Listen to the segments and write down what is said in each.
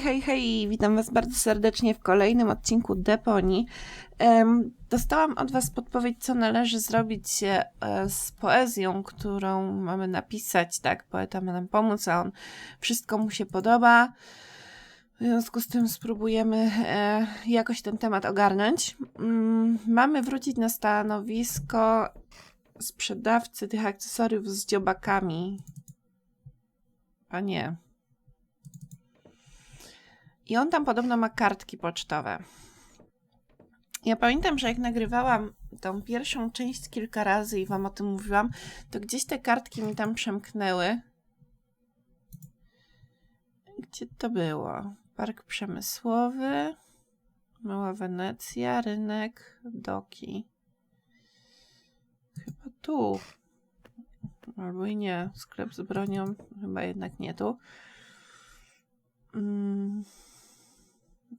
Hej, witam Was bardzo serdecznie w kolejnym odcinku Deponii. Dostałam od Was podpowiedź, co należy zrobić z poezją, którą mamy napisać, tak? Poeta ma nam pomóc, a on wszystko mu się podoba. W związku z tym spróbujemy jakoś ten temat ogarnąć. Mamy wrócić na stanowisko sprzedawcy tych akcesoriów z dziobakami. A nie. I on tam podobno ma kartki pocztowe. Ja pamiętam, że jak nagrywałam tą pierwszą część kilka razy i wam o tym mówiłam, to gdzieś te kartki mi tam przemknęły. Gdzie to było? Park Przemysłowy, Mała Wenecja, rynek, doki. Chyba tu. Albo i nie. Sklep z bronią. Chyba jednak nie tu.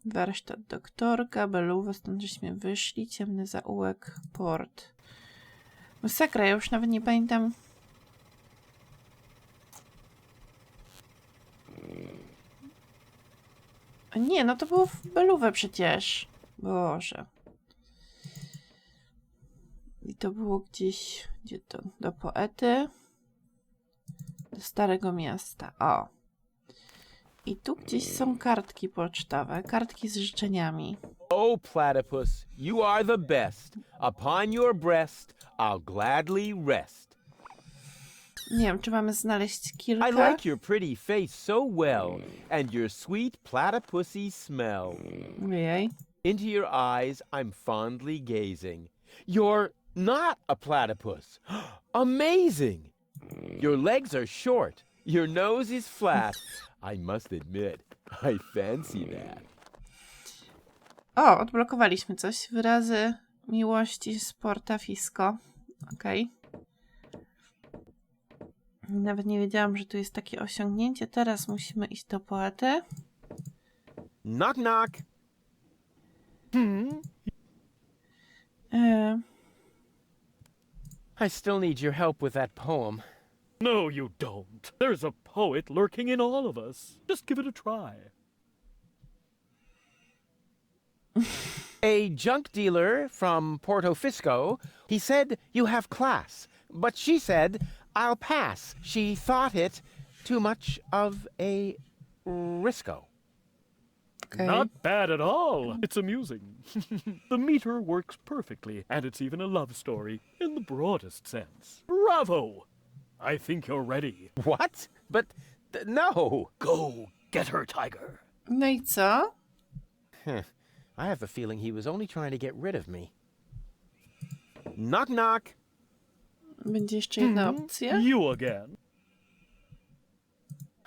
Warsztat doktorka, Beluwa, stąd żeśmy wyszli, ciemny zaułek, port. Masakra, ja już nawet nie pamiętam. A nie, no to było w Beluwę przecież. Boże. I to było gdzieś, gdzie to? Do poety. Do Starego Miasta. O. I tu gdzieś są kartki pocztowe, kartki z życzeniami. Oh, platypus, you are the best. Upon your breast, I'll gladly rest. Nie wiem, czy mamy znaleźć kilka. I like your pretty face so well, and your sweet platypusy smell. Ojej. Into your eyes I'm fondly gazing. You're not a platypus. Amazing! Your legs are short, your nose is flat. I must admit, I fancy that. O, odblokowaliśmy coś. Wyrazy miłości z Portafisko. Okej. Nawet nie wiedziałam, że tu jest takie osiągnięcie. Teraz musimy iść do poety. Knock, knock. I still need your help with that poem. No, you don't. There's a poet lurking in all of us. Just give it a try. A junk dealer from Portofisco, he said you have class, but she said, I'll pass. She thought it too much of a risco. Okay. Not bad at all. It's amusing. The meter works perfectly, and it's even a love story in the broadest sense. Bravo! I think you're ready. What? But no. Go get her, Tiger. No i co? I have a feeling he was only trying to get rid of me. Knock, knock. Będzie jeszcze jedna opcja? You again.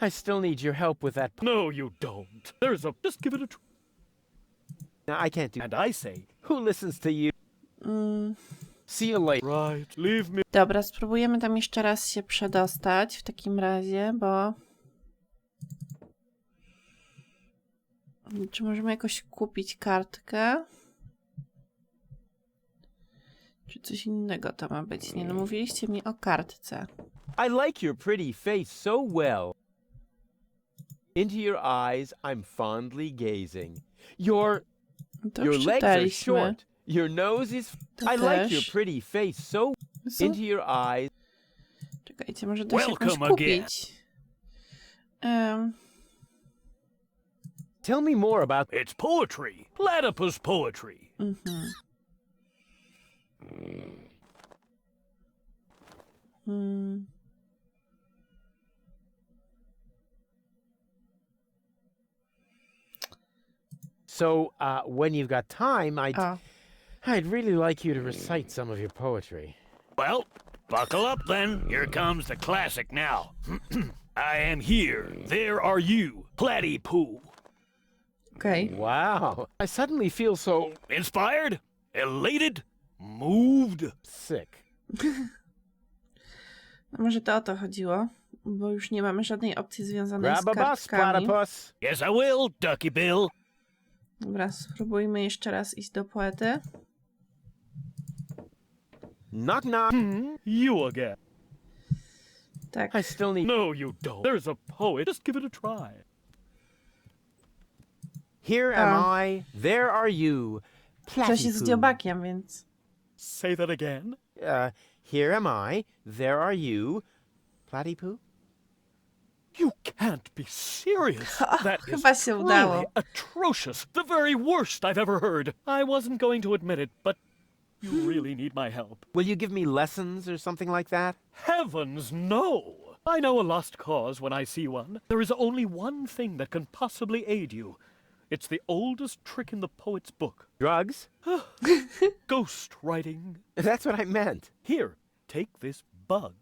I still need your help with that. No, you don't. There's a... Just give it a try. No, I can't do. And I say... Who listens to you? See you later. Right, leave me... Dobra, spróbujemy tam jeszcze raz się przedostać w takim razie, bo... Czy możemy jakoś kupić kartkę? Czy coś innego to ma być? Nie, no mówiliście mi o kartce. I like your pretty face so well. Into your eyes I'm fondly gazing. Your To legs are czytaliśmy. short. Your nose is... To I like też. your pretty face so... Co? Into your eyes... Czekajcie, może da się jakąś Welcome again. kupić. Tell me more about... It's poetry. Platypus poetry. So, when you've got time, O, I'd really like you to recite some of your poetry. Well, buckle up then. Here comes the classic now. I am here. There are you. Platypoo. okej. Wow. I suddenly feel so Inspired? Elated? Moved? sick. No może to o to chodziło, bo już nie mamy żadnej opcji związanej z Grab a bus, kartkami. platypus. Yes, I will, Ducky Bill. Dobra, spróbujmy jeszcze raz iść do poety. Knock, knock. You again. Tak. I still need... No, you don't. There's a poet. Just give it a try. Here am I, there are you. Coś jest z Platypus. dziobakiem, więc... Say that again. Here am I, there are you. Platypus? You can't be serious. That is Chyba się truly udało. atrocious. The very worst I've ever heard. I wasn't going to admit it, but you really need my help. Will you give me lessons or something like that? Heavens, no! I know a lost cause when I see one. There is only one thing that can possibly aid you. It's the oldest trick in the poet's book. Drugs? Ghost writing. That's what I meant. Here, take this bug.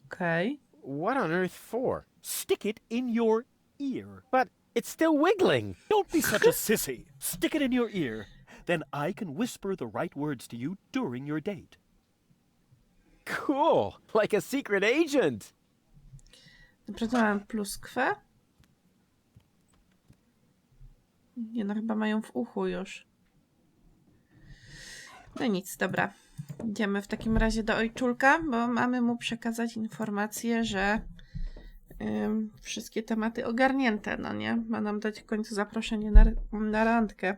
Okej. What on earth for? Stick it in your ear. But it's still wiggling. Don't be such a sissy. Stick it in your ear. Then I can whisper the right words to you during your date. Cool. Like a secret agent. Dobra, pluskwę. Nie no, chyba mają w uchu już. No nic, dobra. Idziemy w takim razie do ojczulka, bo mamy mu przekazać informację, że wszystkie tematy ogarnięte, no nie? Ma nam dać w końcu zaproszenie na randkę.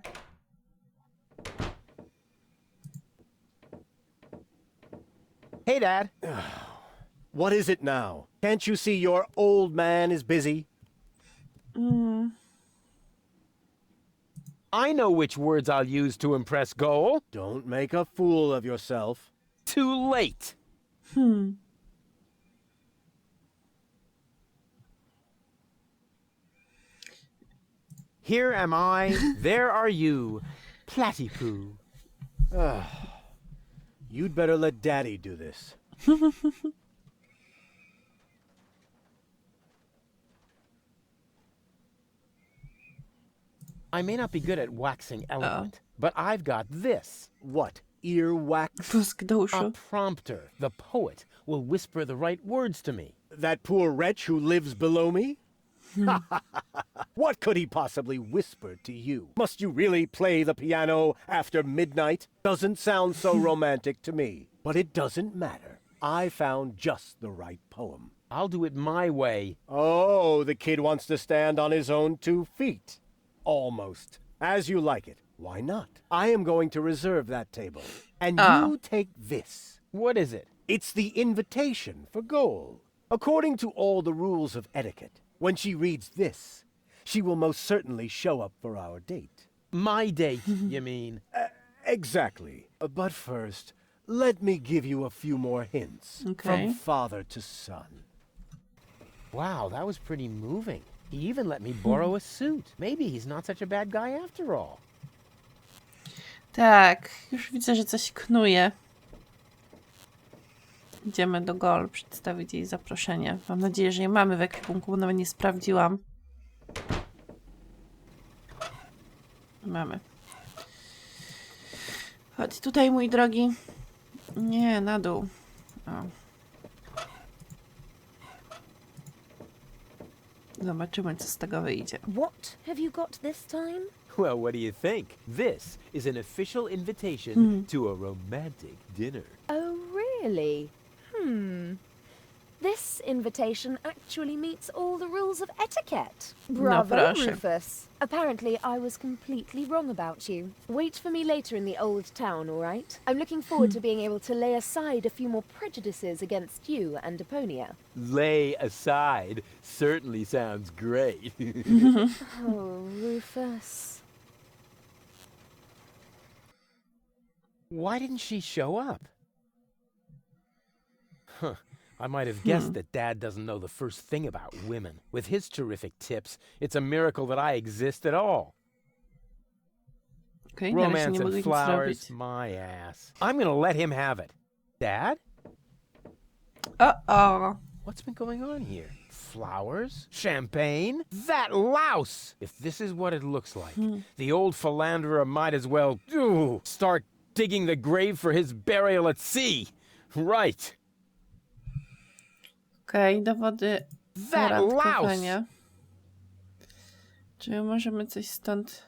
Hey, Dad. What is it now? Can't you see your old man is busy? I know which words I'll use to impress Goal. Don't make a fool of yourself. Too late. Here am I, there are you. Platypus. You'd better let Daddy do this. I may not be good at waxing eloquent, but I've got this. What, earwax? Plusk do A uszu. prompter. The poet will whisper the right words to me. That poor wretch who lives below me? What could he possibly whisper to you? Must you really play the piano after midnight? Doesn't sound so romantic to me. But it doesn't matter. I found just the right poem. I'll do it my way. Oh, the kid wants to stand on his own 2 feet. Almost. As you like it. Why not? I am going to reserve that table. And you take this. What is it? It's the invitation for Goal. According to all the rules of etiquette, when she reads this, she will most certainly show up for our date. My date, you mean? Exactly. But first, let me give you a few more hints. Okay. From father to son. Wow, that was pretty moving. He even let me borrow a suit. Maybe he's not such a bad guy after all. Tak, już widzę, że coś knuje. Idziemy do Goal przedstawić jej zaproszenie. Mam nadzieję, że je mamy w ekwipunku, bo nawet nie sprawdziłam. Mamy. Chodź tutaj, mój drogi. Nie, na dół. O. Zobaczymy, co z tego wyjdzie. What have you got this time? Well, what do you think? This is an official invitation to a romantic dinner. Oh, really? This invitation actually meets all the rules of etiquette. Bravo, proszę. Rufus. Apparently, I was completely wrong about you. Wait for me later in the old town, all right? I'm looking forward to being able to lay aside a few more prejudices against you and Deponia. Lay aside certainly sounds great. Oh, Rufus. Why didn't she show up? Huh. I might have guessed that Dad doesn't know the first thing about women. With his terrific tips, it's a miracle that I exist at all. Okej, na razie Romance nie mogę and nic flowers, zrobić. my ass. I'm gonna let him have it. Dad? O! What's been going on here? Flowers? Champagne? That louse! If this is what it looks like, the old philanderer might as well start digging the grave for his burial at sea. Right. Okej, dowody That louse! randkowania. Czy możemy coś stąd...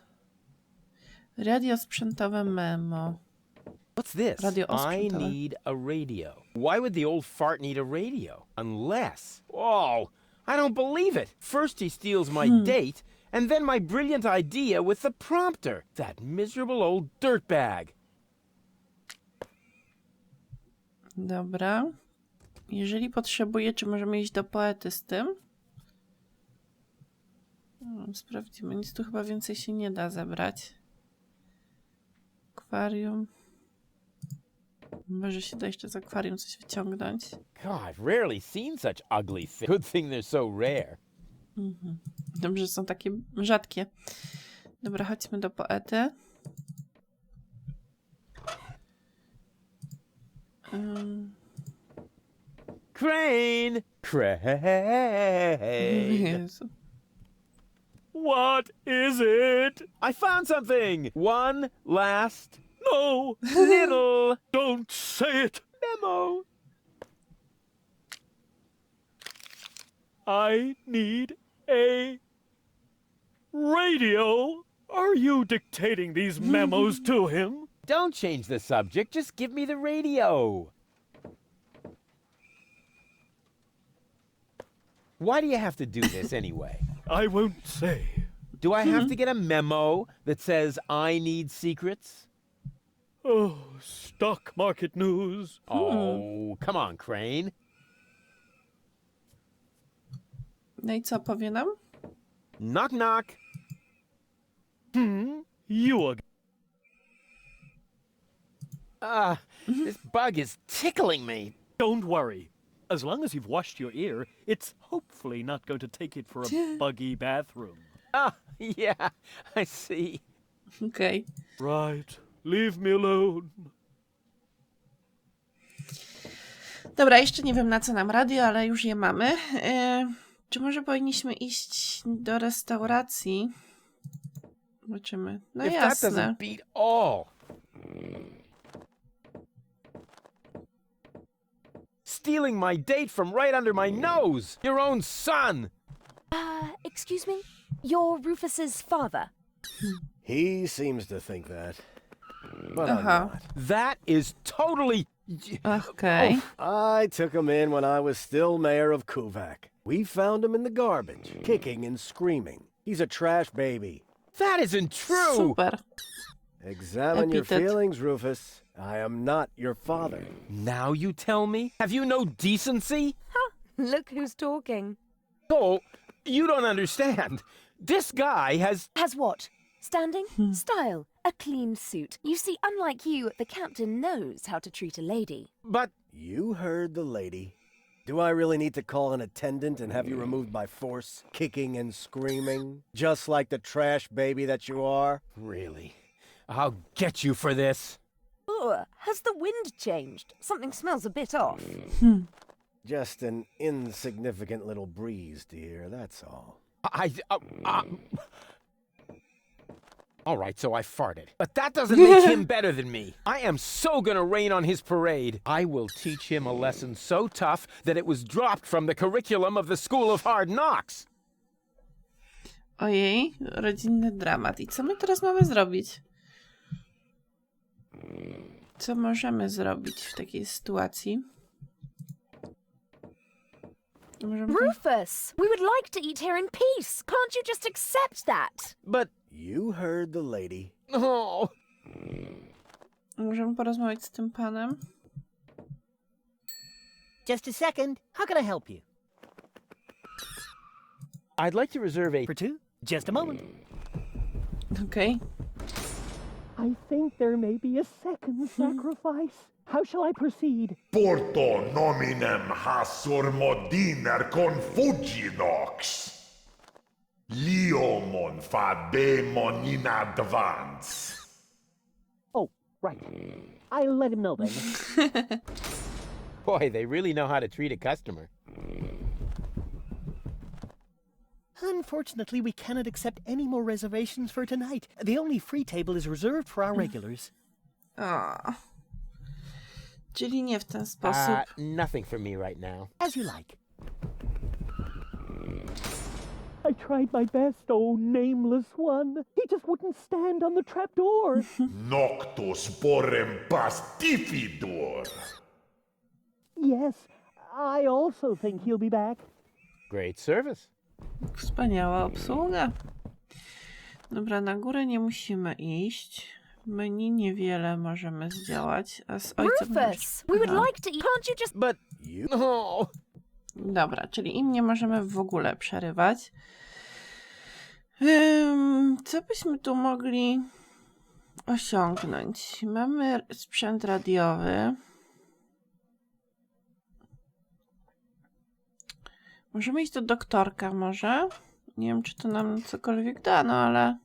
Radio sprzętowe memo. What's this? Radio I osprzętowe. need a radio. Why would the old fart need a radio? Unless... Oh, I don't believe it. First he steals my date, And then my brilliant idea with the prompter. That miserable old dirtbag. Dobra. Jeżeli potrzebuję, czy możemy iść do poety z tym? Sprawdzimy. Nic tu chyba więcej się nie da zebrać. Akwarium. Może się da jeszcze z akwarium coś wyciągnąć. God, I've rarely seen such ugly things. Good thing they're so rare. Dobrze, że są takie rzadkie. Dobra, chodźmy do poety. Crane! Crane! Jezu. What is it? I found something! One last No! little Don't say it! memo. I need a radio. Are you dictating these memos to him? Don't change the subject, just give me the radio. Why do you have to do this anyway? I won't say. Do I have to get a memo that says I need secrets? Oh, stock market news. Oh, come on, Crane. No i co, powie nam? Knock, knock. You again. This bug is tickling me. Don't worry. As long as you've washed your ear, it's hopefully not going to take it for a buggy bathroom. Yeah, I see. Okej. Right. Leave me alone. Dobra, jeszcze nie wiem na co nam radio, ale już je mamy. Czy może powinniśmy iść do restauracji? Zobaczymy. No If that jasne. doesn't beat all. Stealing my date from right under my nose! Your own son! Excuse me? You're Rufus's father. He seems to think that. But I'm Aha. not. That is totally... Okej. I took him in when I was still mayor of Kuvak. We found him in the garbage, kicking and screaming. He's a trash baby. That isn't true! Super. Examine your Epithet. feelings, Rufus. I am not your father. Now you tell me? Have you no decency? Look who's talking. Oh, you don't understand. This guy has... Has what? Standing? Style. A clean suit. You see, unlike you, the captain knows how to treat a lady. But... You heard the lady. Do I really need to call an attendant and have you removed by force, kicking and screaming? Just like the trash baby that you are? Really? I'll get you for this. Ugh, has the wind changed? Something smells a bit off. Just an insignificant little breeze, dear, that's all. All right, so I farted. But that doesn't make him better than me. I am so gonna rain on his parade. I will teach him a lesson so tough that it was dropped from the curriculum of the School of Hard Knocks. Ojej, rodzinny dramat. I co my teraz mamy zrobić? Co możemy zrobić w takiej sytuacji? Możemy... Rufus, we would like to eat here in peace. Can't you just accept that? But... You heard the lady. Oh... Możemy porozmawiać z tym panem? Just a second. How can I help you? I'd like to reserve a... For two? Just a moment. Okej. I think there may be a second sacrifice. How shall I proceed? Porto nominem hasormodiner confuginox. Liomon fademon in advance. Oh, right. I'll let him know then. Boy, they really know how to treat a customer. Unfortunately, we cannot accept any more reservations for tonight. The only free table is reserved for our regulars. O. Czyli nie w ten sposób. Nothing for me right now. As you like. I tried my best, oh nameless one. He just wouldn't stand on the trapdoor. Noctus porem pastifidur. Yes, I also think he'll be back. Great service. Wspaniała obsługa. Dobra, na górę nie musimy iść. Menu niewiele możemy zdziałać, a z ojcem... Rufus, we would Aha. like to eat. Can't you just... But no. Dobra, czyli im nie możemy w ogóle przerywać. Co byśmy tu mogli osiągnąć? Mamy sprzęt radiowy. Możemy iść do doktorka może? Nie wiem, czy to nam cokolwiek da, no ale...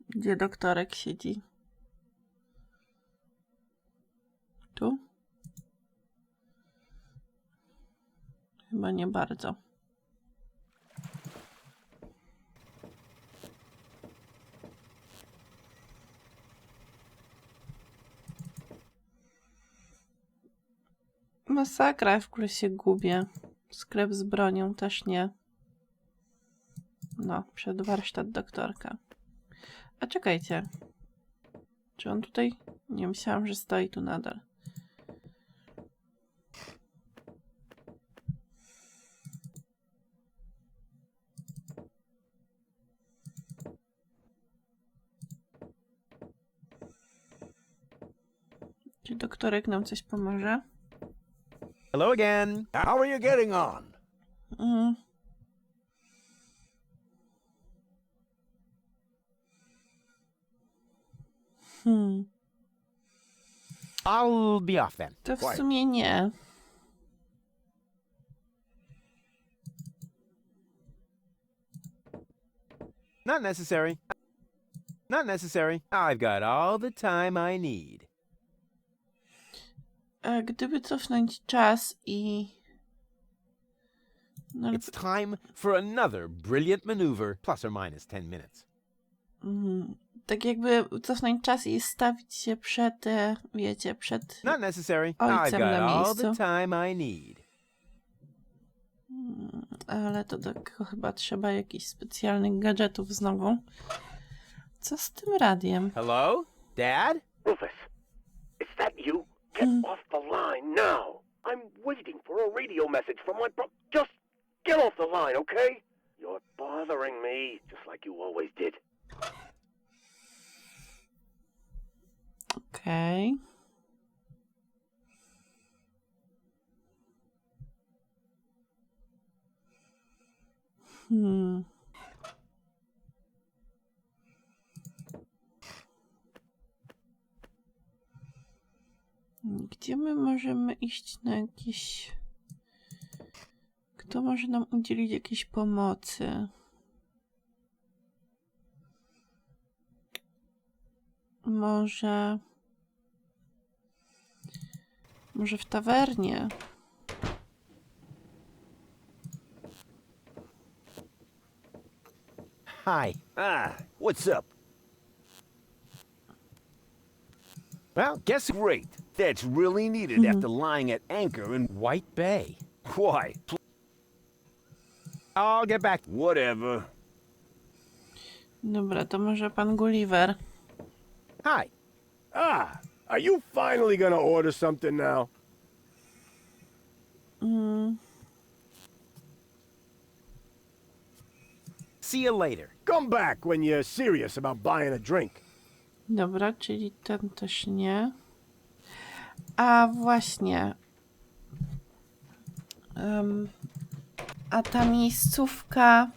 Gdzie doktorek siedzi? Tu? Chyba nie bardzo. Masakra, w ogóle się gubię. Sklep z bronią też nie. No, przed warsztat doktorka. A czekajcie. Czy on tutaj... Nie, myślałam, że stoi tu nadal. Czy doktorek nam coś pomoże? Hello again. How are you getting on? I'll be off then. To w sumie nie. Not necessary. Not necessary. I've got all the time I need. A gdyby cofnąć czas i... No, ale... It's time for another brilliant maneuver, plus or minus 10 minutes. Tak jakby cofnąć czas i stawić się przed, wiecie, przed Not necessary. I've ojcem got na all the miejscu. time I need. Ale to do tego chyba trzeba jakichś specjalnych gadżetów znowu. Co z tym radiem? Hello? Dad? Rufus, is that you? Get off the line now. I'm waiting for a radio message from my Just get off the line, okay? You're bothering me, just like you always did. Okej. Gdzie my możemy iść na jakieś... Kto może nam udzielić jakiejś pomocy? Może w tawernie? Hi. What's up? Well, guess Great. That's really needed after lying at anchor in... White Bay. Why? I'll get back. Whatever. Dobra, to może pan Gulliver. Hi. Are you finally gonna order something now? See you later. Come back when you're serious about buying a drink. Dobra, czyli ten też nie. A właśnie. A ta miejscówka...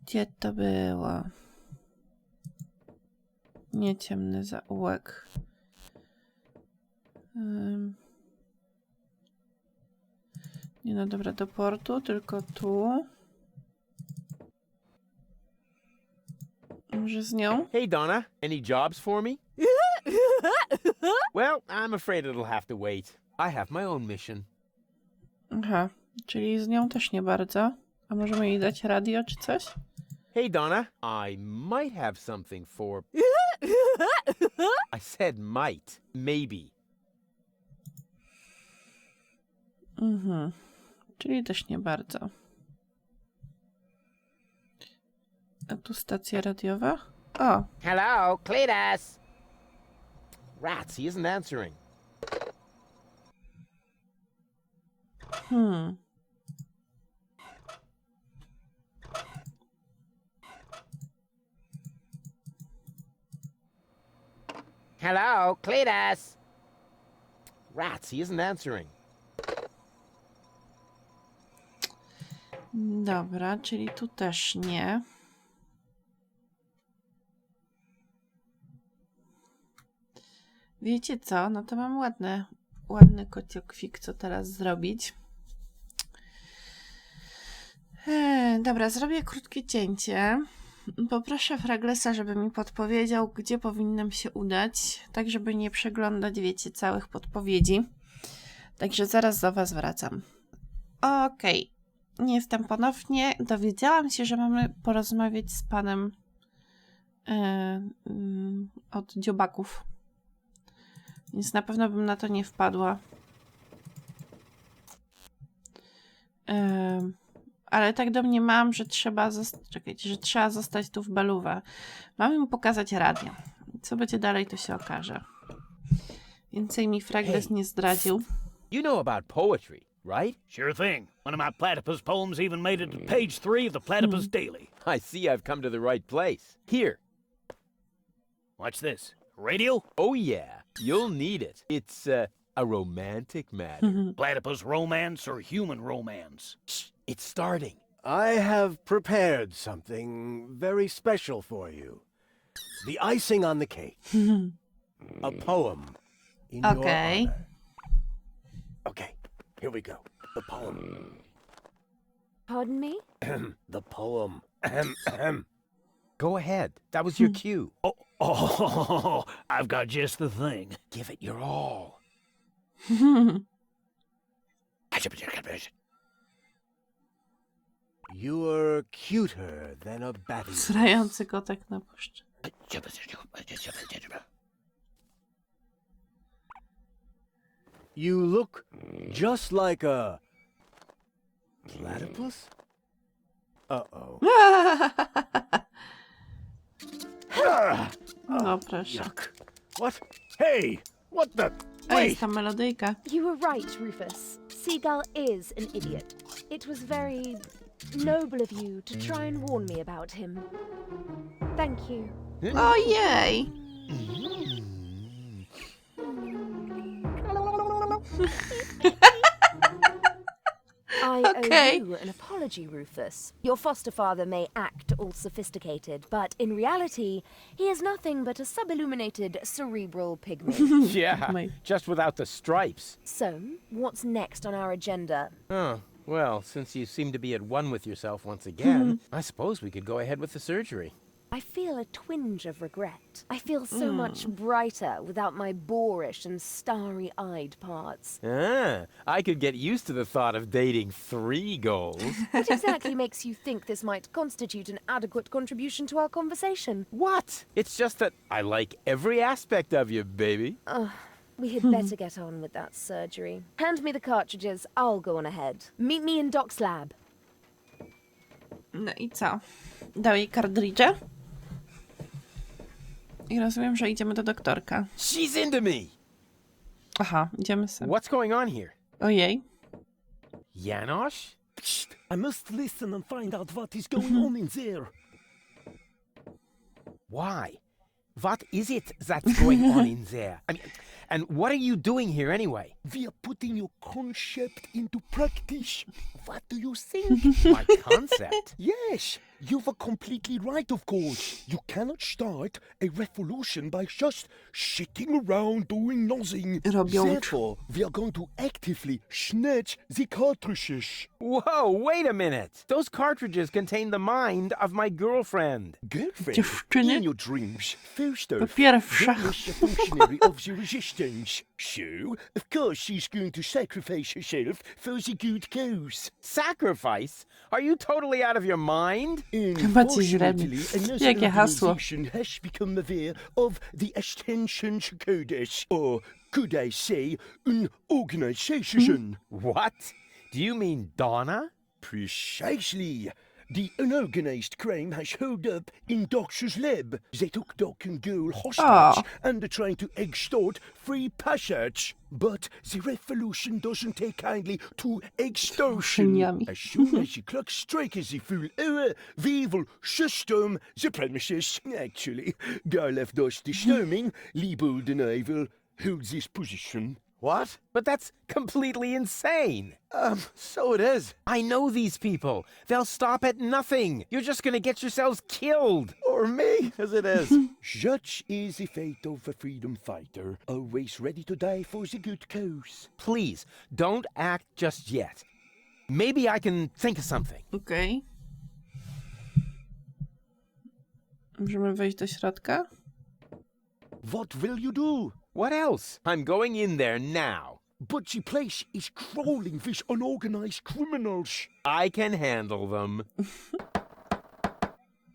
Gdzie to było? Nie ciemny zaułek. Nie no dobra, do portu, tylko tu. Może z nią? Hey, Donna. Any jobs for me? Well, I'm afraid it'll have to wait. I have my own mission. Aha, czyli z nią też nie bardzo. A możemy jej dać radio czy coś? Hey, Donna. I might have something for... I said might. Maybe. Czyli też nie bardzo. A tu stacja radiowa? O, Hello, Cletus! Rats, he isn't answering. Hello, Cletus! Rats, he isn't answering. dobra, czyli tu też nie. Wiecie co? No to mam ładny kociokwik, co teraz zrobić. Dobra, zrobię krótkie cięcie. Poproszę Fraglesa, żeby mi podpowiedział, gdzie powinnam się udać, tak żeby nie przeglądać, wiecie, całych podpowiedzi. Także zaraz do was wracam. Okej. Nie jestem ponownie. Dowiedziałam się, że mamy porozmawiać z panem od dziobaków. Więc na pewno bym na to nie wpadła. Ale tak domniemałam, że trzeba zostać tu w Beluwe. Mamy mu pokazać radio. Co będzie dalej, to się okaże. Więcej mi Fragles nie zdradził. You know about poetry, right? Sure thing. One of my platypus poems even made it to page 3 of the Platypus Daily. I see I've come to the right place. Here. Watch this. Radio? Oh yeah, you'll need it. It's a romantic matter. Platypus romance or human romance? Shh, it's starting. I have prepared something very special for you. The icing on the cake. A poem in your honor. Okay, here we go. The poem. Pardon me? The poem. Go ahead. That was your cue. Oh, I've got just the thing. Give it your all. You're cuter than a batty. Srający kotek na puszczy. You look just like a platypus? Uh-oh. No proszę. Yuck. What? Hey! What the? A jest Wait! ta melodyjka. You were right, Rufus. Seagull is an idiot. It was very noble of you to try and warn me about him. Thank you. Ojej! I Okay. owe you an apology, Rufus. Your foster father may act all sophisticated, but in reality, he is nothing but a sub-illuminated cerebral pygmy. Yeah, Mate. just without the stripes. So, what's next on our agenda? Oh, well, since you seem to be at one with yourself once again, I suppose we could go ahead with the surgery. I feel a twinge of regret. I feel so much brighter without my boorish and starry-eyed parts. Ah, I could get used to the thought of dating 3 goals. What exactly makes you think this might constitute an adequate contribution to our conversation? What? It's just that I like every aspect of you, baby. We had better get on with that surgery. Hand me the cartridges, I'll go on ahead. Meet me in Doc's lab. No i co? Dał jej kartridże? I rozumiem, że idziemy do doktorka. She's into me. Aha, idziemy sobie. What's going on here? Ojej. Janosch? Psst! I must listen and find out what is going on in there. Why? What is it that's going on in there? I mean, and what are you doing here anyway? We are putting your concept into practice. What do you think? My concept? Yes, you were completely right, of course. You cannot start a revolution by just sitting around doing nothing. Robiąc. Therefore, we are going to actively snatch the cartridges. Whoa, wait a minute. Those cartridges contain the mind of my girlfriend. Girlfriend, Dziewczyny? in your dreams, first off, Po pierwsze. witness a functionary of the resistance. So, of course she's going to sacrifice herself for the good cause. Sacrifice? Are you totally out of your mind? Chyba ci Unfortunately, źle. another Jakie hasło. organization has become aware of the extensions codes, or could I say, an organization. What? Do you mean Donna? Precisely. The unorganized crime has held up in Doctor's lab. They took Doc and Girl hostage Oh. and are trying to extort free passage. But the revolution doesn't take kindly to extortion. Yummy. As soon as the clock strikes the full hour, we will system the premises. Actually, Girl left us disturbing. Liebold and I will hold this position. What? But that's completely insane. So it is. I know these people. They'll stop at nothing. You're just gonna get yourselves killed. Or me, as it is. Such is the fate of a freedom fighter, always ready to die for the good cause. Please, don't act just yet. Maybe I can think of something. Okej. Możemy wejść do środka? What will you do? What else? I'm going in there now. But the place is crawling with unorganized criminals. I can handle them.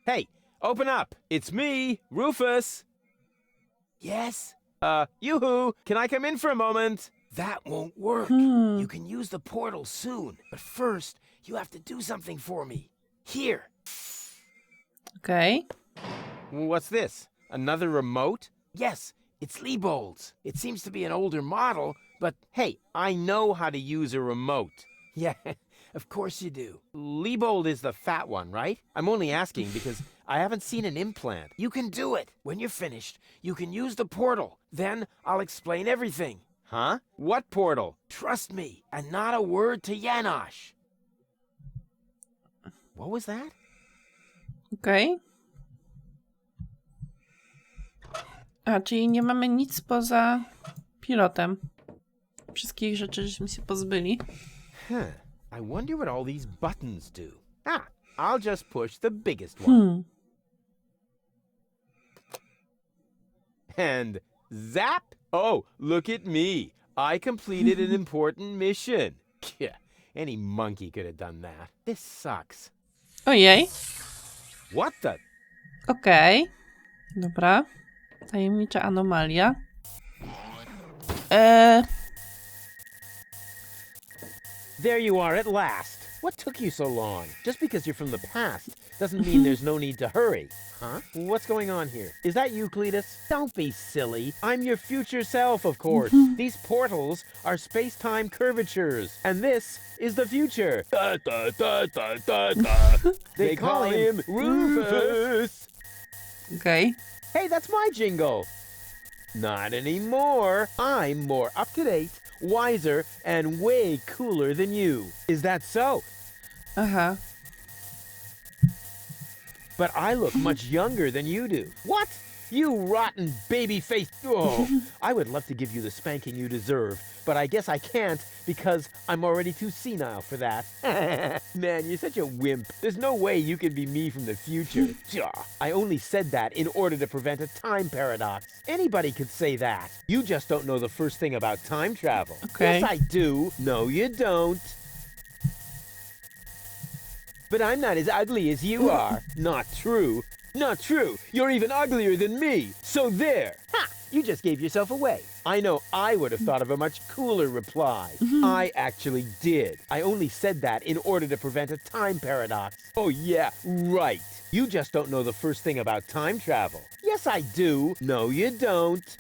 Hey, open up. It's me, Rufus. Yes? Yoo-hoo, can I come in for a moment? That won't work. You can use the portal soon, but first, you have to do something for me. Here. Okej. What's this? Another remote? Yes, it's Liebold's. It seems to be an older model, but Hey, I know how to use a remote. yeah, of course you do. Liebold is the fat one, right? I'm only asking because I haven't seen an implant. You can do it. When you're finished, you can use the portal. Then I'll explain everything. Huh? What portal? Trust me, and not a word to Janosch. What was that? Okej. A, czyli nie mamy nic poza pilotem. Wszystkich rzeczy żeśmy się pozbyli. Huh. I wonder what all these buttons do. Ah, I'll just push the biggest one. And zap! Oh, look at me. I completed an important mission. Yeah, any monkey could have done that. This sucks. Ojej. What the? Okej. Dobra. Tajemnicza anomalia. There you are at last. What took you so long? Just because you're from the past doesn't mean there's no need to hurry. Huh? What's going on here? Is that you, Cletus? Don't be silly. I'm your future self, of course. These portals are space-time curvatures, and this is the future. Da, da, da, da, da, da. They call him Rufus. Okej. Hey, that's my jingle. Not anymore. I'm more up-to-date, wiser, and way cooler than you. Is that so? Aha. But I look much younger than you do. What? You rotten baby-faced... Oh, I would love to give you the spanking you deserve, but I guess I can't because I'm already too senile for that. Man, you're such a wimp. There's no way you can be me from the future. I only said that in order to prevent a time paradox. Anybody could say that. You just don't know the first thing about time travel. Okay. Yes, I do. No, you don't. But I'm not as ugly as you are. Not true. Not true. You're even uglier than me. So there. Ha! You just gave yourself away. I know I would have thought of a much cooler reply. I actually did. I only said that in order to prevent a time paradox. Oh yeah, right. You just don't know the first thing about time travel. Yes, I do. No, you don't.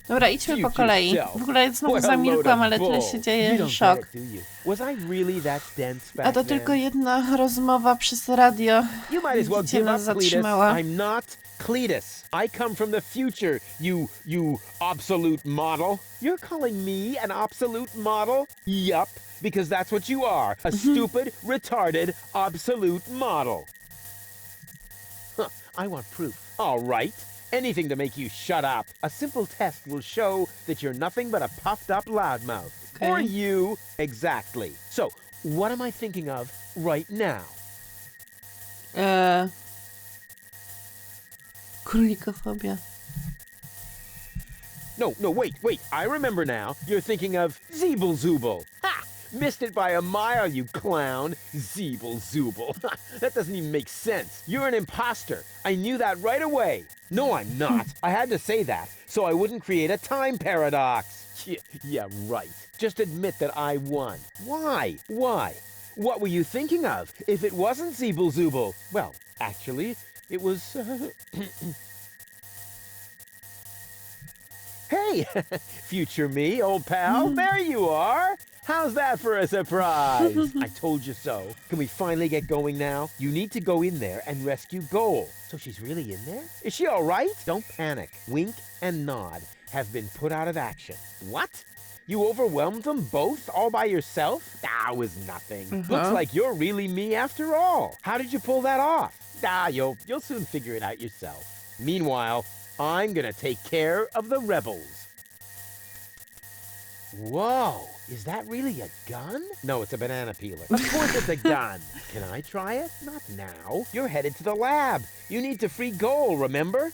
Dobra, idźmy po kolei. W ogóle znowu zamilkłam, ale tyle się dzieje, szok. Was I really that dense back A to then? tylko jedna rozmowa przez radio. You might as well Widzicie, give nas up, Cletus. zatrzymała. I'm not Cletus. I come from the future, you obsolete model. You're calling me an obsolete model? Yup, because that's what you are. A stupid, retarded, obsolete model. Huh, I want proof. All right. Anything to make you shut up. A simple test will show that you're nothing but a puffed up loudmouth. Okay. Or you. Exactly. So, what am I thinking of right now? Królikophobia. No, wait. I remember now. You're thinking of Zeeble-Zooble. Ha! Missed it by a mile, you clown. Zeeble-Zooble. That doesn't even make sense. You're an imposter. I knew that right away. No, I'm not. I had to say that so I wouldn't create a time paradox. Yeah, right. Just admit that I won. Why? Why? What were you thinking of? If it wasn't Zeeble Zooble? Well, actually, it was... Hey, future me, old pal. There you are. How's that for a surprise? I told you so. Can we finally get going now? You need to go in there and rescue Goal. So she's really in there? Is she all right? Don't panic. Wink and nod have been put out of action. What? You overwhelmed them both all by yourself? That was nothing. Looks like you're really me after all. How did you pull that off? You'll soon figure it out yourself. Meanwhile, I'm gonna take care of the rebels. Whoa, is that really a gun? No, it's a banana peeler. Of course it's a gun. Can I try it? Not now. You're headed to the lab. You need to free Goal, remember?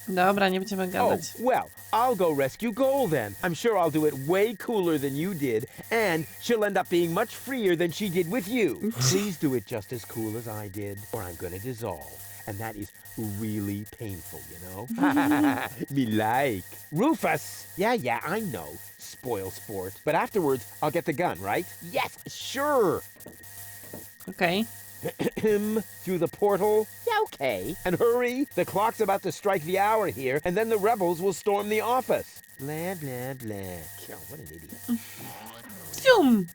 Dobra, nie będziemy Oh, gadać. well, I'll go rescue Goal then. I'm sure I'll do it way cooler than you did, and she'll end up being much freer than she did with you. Please do it just as cool as I did, or I'm gonna dissolve. And that is really painful, you know? Me like. Rufus! Yeah, I know. Spoil sport. But afterwards, I'll get the gun, right? Yes, sure. Okej. Through the portal? Yeah, okay. And hurry, the clock's about to strike the hour here, and then the rebels will storm the office. Blah, blah, blah. Oh, what an idiot. Fium!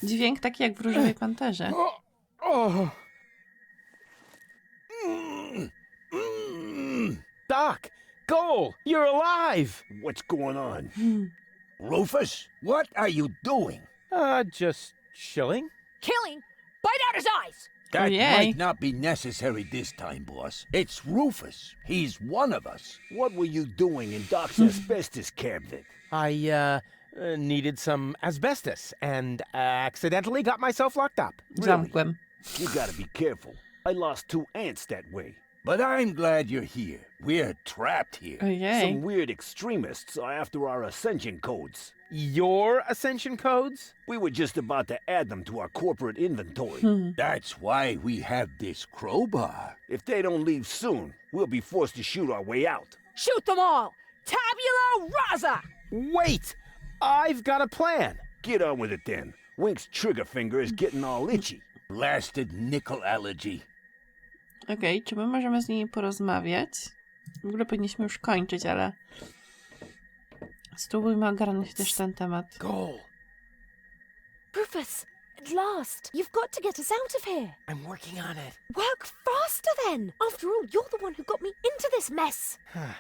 Dźwięk taki jak w Różowej Panterze. Doc! Goal! You're alive! What's going on? Rufus, what are you doing? Just chilling. Killing? Bite out his eyes! That yay. might not be necessary this time, boss. It's Rufus. He's one of us. What were you doing in Doc's asbestos cabinet? I, needed some asbestos and accidentally got myself locked up. Zamkłem. You gotta be careful. I lost 2 ants that way. But I'm glad you're here. We're trapped here. Ojej. Some weird extremists are after our ascension codes. Your ascension codes? We were just about to add them to our corporate inventory. That's why we have this crowbar. If they don't leave soon, we'll be forced to shoot our way out. Shoot them all! Tabula rasa! Wait! I've got a plan. Get on with it then. Wink's trigger finger is getting all itchy. Blasted nickel allergy. Okej, czy my możemy z nimi porozmawiać? W ogóle powinniśmy już kończyć, ale... Spróbujmy ogarnąć też ten temat. Goal. Rufus, at last! You've got to get us out of here! I'm working on it. Work faster then! After all, you're the one who got me into this mess!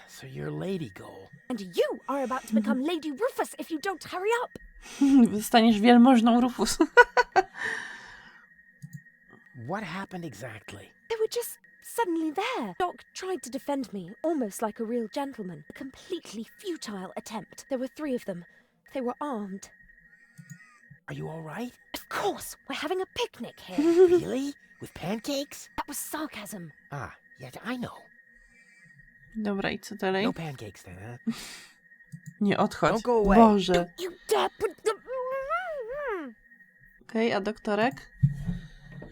So you're Lady Goal. And you are about to become Lady Rufus if you don't hurry up! Zostaniesz wielmożną Rufus. What happened exactly? They were just suddenly there. Doc tried to defend me, almost like a real gentleman. A completely futile attempt. There were 3 of them. They were armed. Are you all right? Of course, we're having a picnic here. Really? With pancakes? That was sarcasm. Yeah, I know. Dobra, i co dalej? No pancakes then, huh? Nie odchodź. Don't go away. Boże. You dare put the... Okej, a doktorek?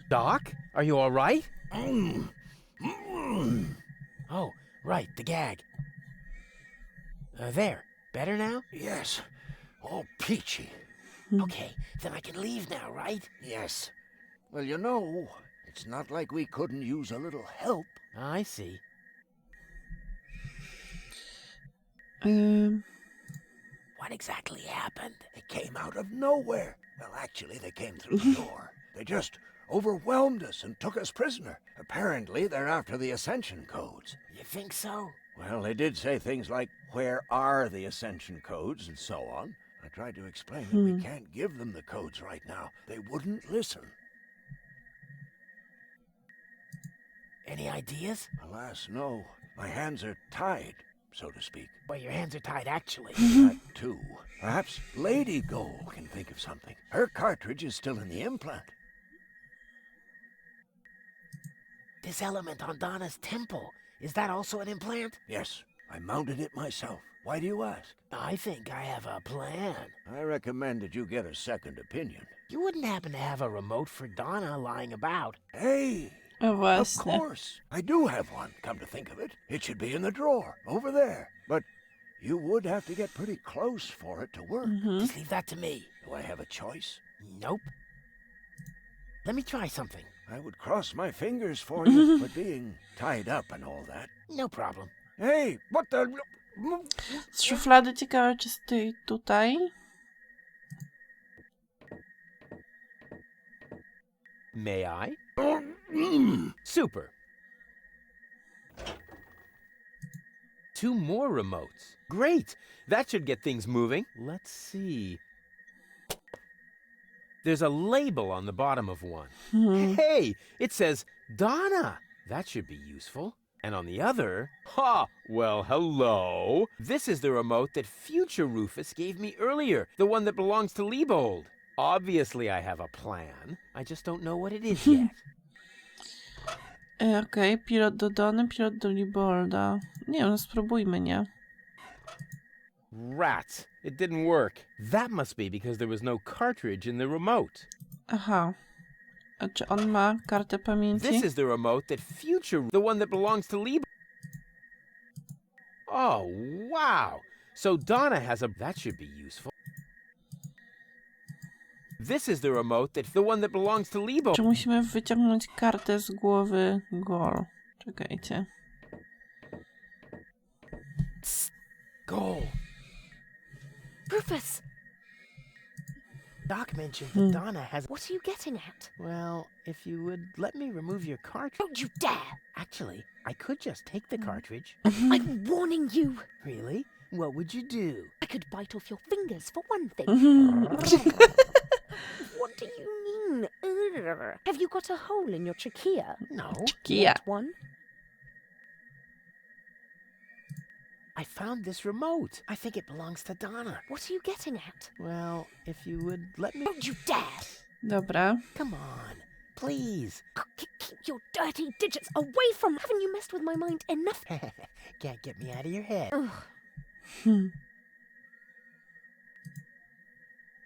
Doc, are you all right? Oh, right, the gag. There. Better now? Yes. All peachy. Okay, then I can leave now, right? Yes. Well, you know, it's not like we couldn't use a little help. I see. What exactly happened? They came out of nowhere. Well, actually, they came through the door. They just overwhelmed us and took us prisoner. Apparently, they're after the Ascension codes. You think so? Well, they did say things like, where are the Ascension codes, and so on. I tried to explain that we can't give them the codes right now. They wouldn't listen. Any ideas? Alas, no. My hands are tied, so to speak. Well, your hands are tied, actually. That, too. Perhaps Lady Goal can think of something. Her cartridge is still in the implant. This element on Donna's temple, is that also an implant? Yes, I mounted it myself. Why do you ask? I think I have a plan. I recommend that you get a second opinion. You wouldn't happen to have a remote for Donna lying about. Hey, O Of właśnie. course. I do have one, come to think of it. It should be in the drawer, over there. But you would have to get pretty close for it to work. Just leave that to me. Do I have a choice? Nope. Let me try something. I would cross my fingers for you, but being tied up and all that. No problem. Hey, what the... Z szuflady ciekawe, czy stoi tutaj. May I? Super. 2 more remotes. Great! That should get things moving. Let's see. There's a label on the bottom of one. Hey! It says Donna! That should be useful. And on the other... Ha! Well, hello! This is the remote that future Rufus gave me earlier. The one that belongs to Liebold. Obviously I have a plan. I just don't know what it is yet. Okej, pilot do Dony, pilot do Libolda. Nie wiem, no spróbujmy, nie? Rats! It didn't work. That must be because there was no cartridge in the remote. Aha. A czy on ma kartę pamięci? This is the remote that future... The one that belongs to Liebold. Oh, wow! So Donna has a... That should be useful. This is the remote that... The one that belongs to Liebold. Czy musimy wyciągnąć kartę z głowy Goal? Czekajcie. Goal. Rufus, Doc mentioned that Donna has... what are you getting at? Well, if you would let me remove your cartridge... Don't you dare! Actually, I could just take the cartridge. I'm warning you. Really? What would you do? I could bite off your fingers for one thing. What do you mean? Ugh. Have you got a hole in your trachea? No. Kia. Want one? I found this remote. I think it belongs to Donna. What are you getting at? Well, if you would let me... Don't you dare! Dobra. Come on. Please. Keep your dirty digits away from... Haven't you messed with my mind enough? Can't get me out of your head. Ugh.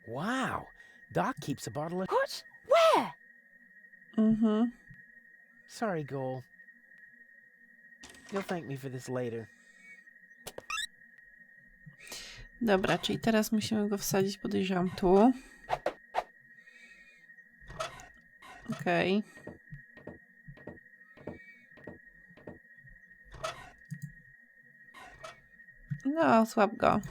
Wow. Doc keeps a bottle of... What? Where? Sorry, Goal. You'll thank me for this later. Dobra, czyli teraz musimy go wsadzić, podejrzewam, tu. Okej. No, słab go.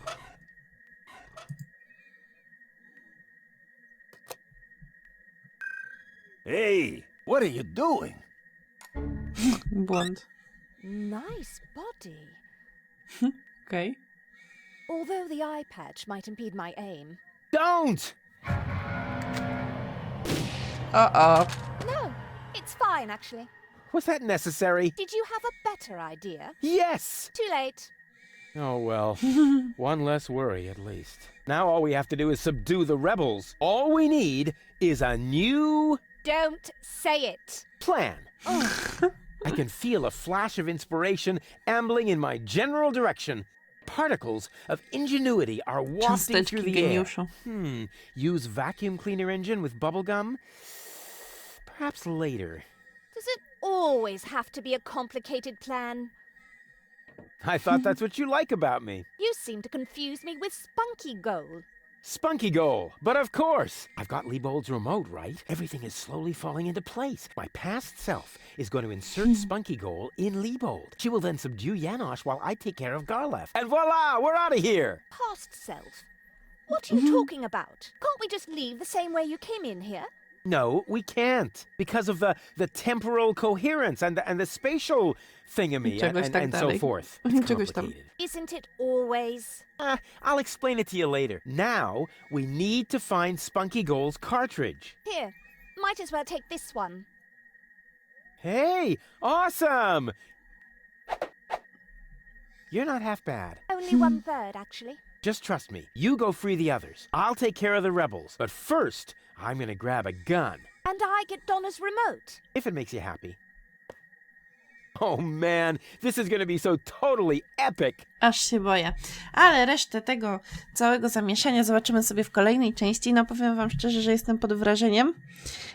Hey, what are you doing? Błąd. Nice body. Okej. Although the eye patch might impede my aim. Don't! O. No, it's fine actually. Was that necessary? Did you have a better idea? Yes! Too late. Oh, well. One less worry, at least. Now all we have to do is subdue the rebels. All we need is a new... Don't say it. plan. I can feel a flash of inspiration ambling in my general direction. Particles of ingenuity are wafting through Cząsteczki the air. geniuszu. Use vacuum cleaner engine with bubblegum? Perhaps later. Does it always have to be a complicated plan? I thought that's what you like about me. You seem to confuse me with Spunky Goal. Spunky Goal. But of course, I've got Liebold's remote, right? Everything is slowly falling into place. My past self is going to insert Spunky Goal in Liebold. She will then subdue Janosch while I take care of Garlef. And voila, we're out of here! Past self? What are you talking about? Can't we just leave the same way you came in here? No, we can't. Because of the temporal coherence and the spatial thingamy and so forth. It's Czegoś tam. complicated. Isn't it always? I'll explain it to you later. Now, we need to find Spunky Goal's cartridge. Here, might as well take this one. Hey, awesome! You're not half bad. Only 1/3, actually. Just trust me. You go free the others. I'll take care of the rebels. But first, I'm gonna grab a gun. And I get Donna's remote. If it makes you happy. Oh man, this is gonna be so totally epic. Aż się boję. Ale resztę tego całego zamieszania zobaczymy sobie w kolejnej części. No powiem wam szczerze, że jestem pod wrażeniem.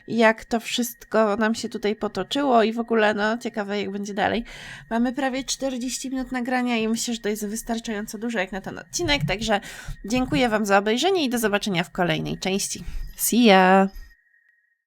jak to wszystko nam się tutaj potoczyło i w ogóle, no, ciekawe jak będzie dalej. Mamy prawie 40 minut nagrania i myślę, że to jest wystarczająco dużo jak na ten odcinek, także dziękuję Wam za obejrzenie i do zobaczenia w kolejnej części. See ya!